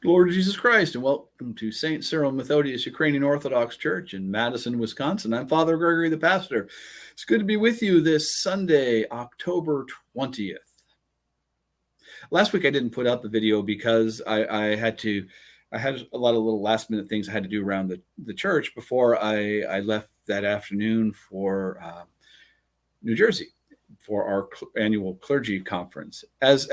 Lord Jesus Christ, and welcome to St. Cyril Methodius Ukrainian Orthodox Church in Madison, Wisconsin. I'm Father Gregory, the pastor. It's good to be with you this Sunday, October 20th. Last week I didn't put up a video because I had a lot of little last minute things I had to do around the church before I left that afternoon for New Jersey for our annual clergy conference. As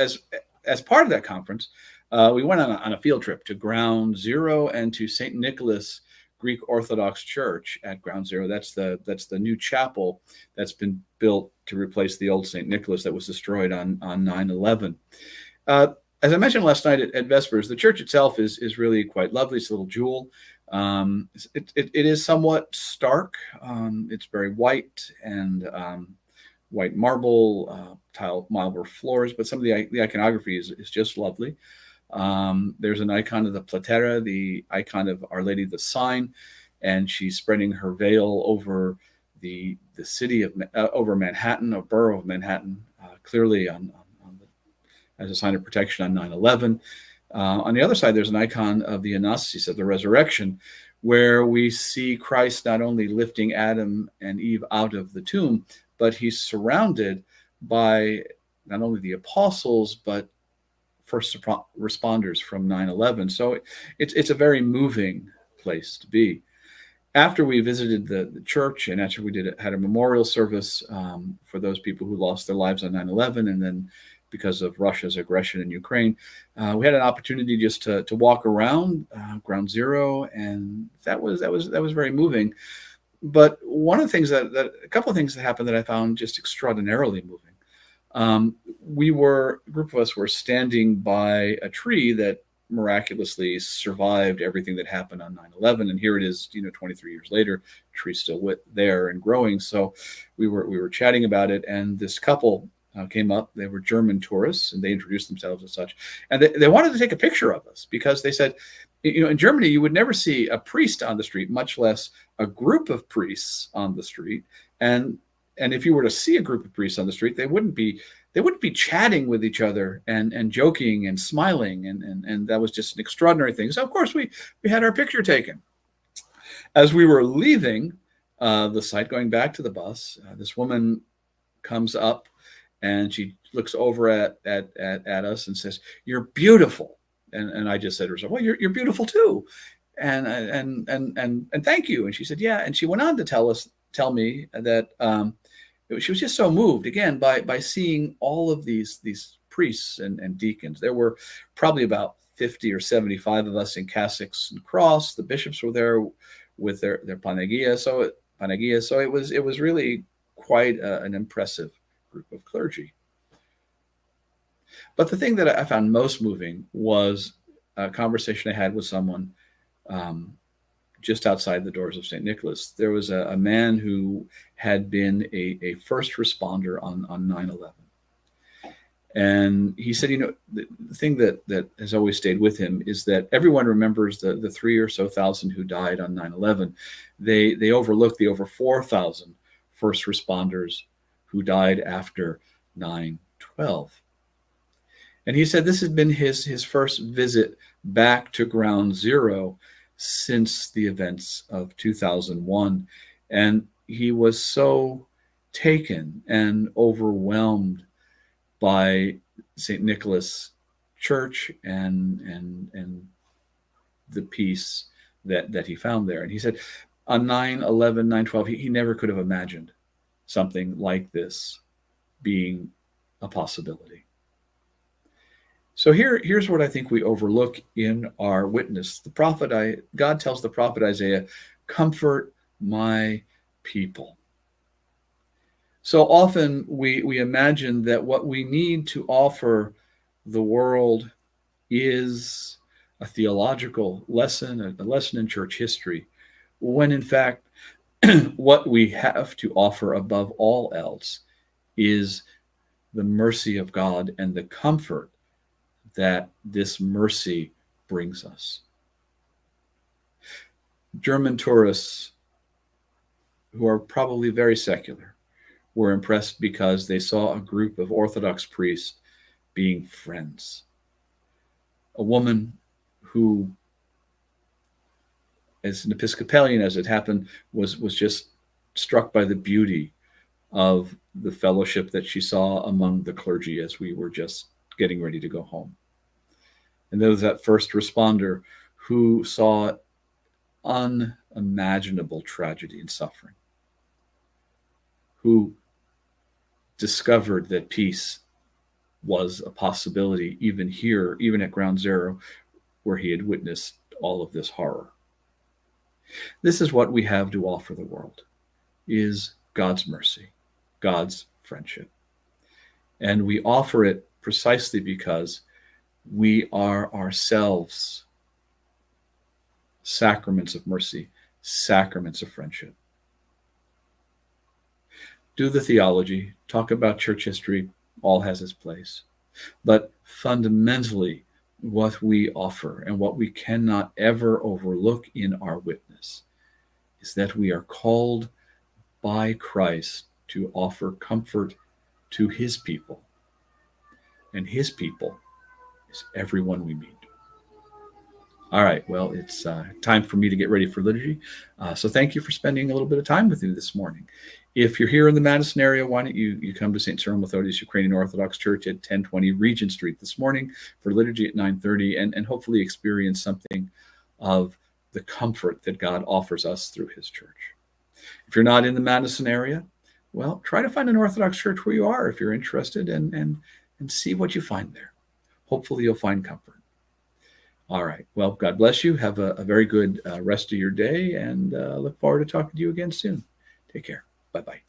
part of that conference, we went on a field trip to Ground Zero and to St. Nicholas Greek Orthodox Church at Ground Zero. That's the new chapel that's been built to replace the old St. Nicholas that was destroyed on 9/11. As I mentioned last night at Vespers, the church itself is really quite lovely. It's a little jewel. It is somewhat stark. It's very white and white marble, tile marble floors, but some of the iconography is just lovely. There's an icon of the Platera, the icon of Our Lady the Sign, and she's spreading her veil over the city of over Manhattan, a borough of Manhattan, clearly as a sign of protection on 9/11. On the other side, there's an icon of the Anastasis, of the resurrection, where we see Christ not only lifting Adam and Eve out of the tomb, but he's surrounded by not only the apostles, but first responders from 9/11. So it's a very moving place to be. After we visited the church and after we had a memorial service for those people who lost their lives on 9/11, and then because of Russia's aggression in Ukraine, we had an opportunity just to walk around Ground Zero, and that was very moving. But one of the things a couple of things that happened that I found just extraordinarily moving. A group of us were standing by a tree that miraculously survived everything that happened on 9/11, and here it is, 23 years later, the tree's still there and growing. So we were chatting about it, and this couple came up. They were German tourists, and they introduced themselves as such, and they wanted to take a picture of us because they said, in Germany you would never see a priest on the street, much less a group of priests on the street, and if you were to see a group of priests on the street, they wouldn't be chatting with each other and joking and smiling, and that was just an extraordinary thing. So of course we had our picture taken. As we were leaving the site, going back to the bus, this woman comes up and she looks over at us and says, "You're beautiful." And I just said to her, "Well, you're beautiful too," and thank you. And she said, "Yeah." And she went on to tell me that she was just so moved again by seeing all of these priests and deacons. There were probably about 50 or 75 of us in cassocks and cross. The bishops were there with their panagia. So it was really quite an impressive group of clergy. But the thing that I found most moving was a conversation I had with someone just outside the doors of St. Nicholas. There was a man who had been a first responder on 9/11. And he said, the thing that has always stayed with him is that everyone remembers the 3,000 or so who died on 9/11. They overlooked the over 4,000 first responders who died after 9/12. And he said this had been his first visit back to Ground Zero since the events of 2001. And he was so taken and overwhelmed by St. Nicholas Church and the peace that he found there. And he said on 9/11, 9/12, he never could have imagined something like this being a possibility. So here's what I think we overlook in our witness. God tells the prophet Isaiah, "Comfort my people." So often we imagine that what we need to offer the world is a theological lesson, a lesson in church history, when in fact what we have to offer above all else is the mercy of God and the comfort that this mercy brings us. German tourists, who are probably very secular, were impressed because they saw a group of Orthodox priests being friends. A woman who, as an Episcopalian, as it happened, was just struck by the beauty of the fellowship that she saw among the clergy as we were just getting ready to go home. And there was that first responder who saw unimaginable tragedy and suffering, who discovered that peace was a possibility even here, even at Ground Zero, where he had witnessed all of this horror. This is what we have to offer the world, is God's mercy, God's friendship. And we offer it precisely because we are ourselves sacraments of mercy, sacraments of friendship. Do the theology, talk about church history, all has its place. But fundamentally, what we offer and what we cannot ever overlook in our witness is that we are called by Christ to offer comfort to his people. And his people is everyone we meet. All right, well, it's time for me to get ready for liturgy. So thank you for spending a little bit of time with me this morning. If you're here in the Madison area, why don't you come to St. Cyril Methodius Ukrainian Orthodox Church at 1020 Regent Street this morning for liturgy at 9:30 and hopefully experience something of the comfort that God offers us through his church. If you're not in the Madison area, well, try to find an Orthodox church where you are if you're interested and see what you find there. Hopefully you'll find comfort. All right. Well, God bless you. Have a very good rest of your day and look forward to talking to you again soon. Take care. Bye-bye.